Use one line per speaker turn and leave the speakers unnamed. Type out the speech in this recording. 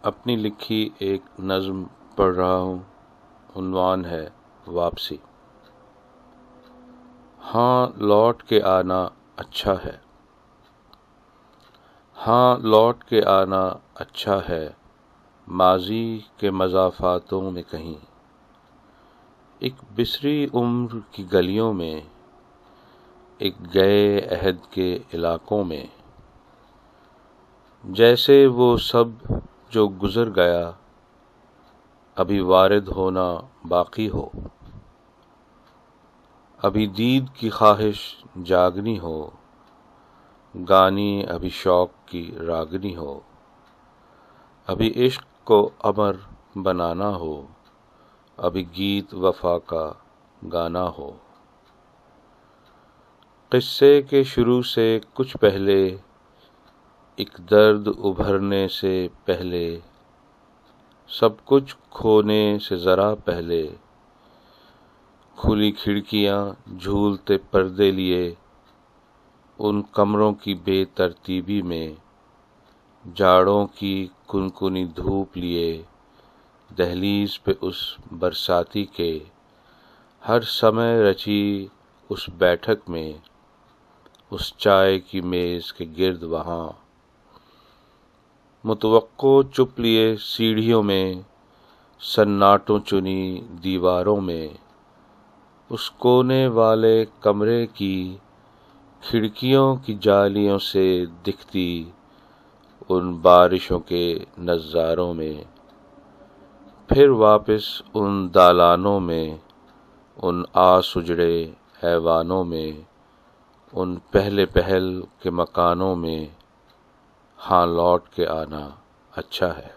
اپنی لکھی ایک نظم پڑھ رہا ہوں۔ عنوان ہے واپسی۔ ہاں لوٹ کے آنا اچھا ہے، ہاں لوٹ کے آنا اچھا ہے، ماضی کے مضافاتوں میں کہیں، ایک بسری عمر کی گلیوں میں، ایک گئے عہد کے علاقوں میں، جیسے وہ سب جو گزر گیا ابھی وارد ہونا باقی ہو، ابھی دید کی خواہش جاگنی ہو، گانی ابھی شوق کی راگنی ہو، ابھی عشق کو امر بنانا ہو، ابھی گیت وفا کا گانا ہو۔ قصے کے شروع سے کچھ پہلے، ایک درد ابھرنے سے پہلے، سب کچھ کھونے سے ذرا پہلے، کھلی کھڑکیاں جھولتے پردے لیے، ان کمروں کی بے ترتیبی میں، جاڑوں کی کنکنی دھوپ لیے، دہلیز پہ اس برساتی کے، ہر سمے رچی اس بیٹھک میں، اس چائے کی میز کے گرد وہاں، متوقع چپ لیے سیڑھیوں میں، سناٹوں چنی دیواروں میں، اس کونے والے کمرے کی کھڑکیوں کی جالیوں سے دکھتی ان بارشوں کے نظاروں میں، پھر واپس ان دالانوں میں، ان آس اجڑے ایوانوں میں، ان پہلے پہل کے مکانوں میں۔ ہاں لوٹ کے آنا اچھا ہے۔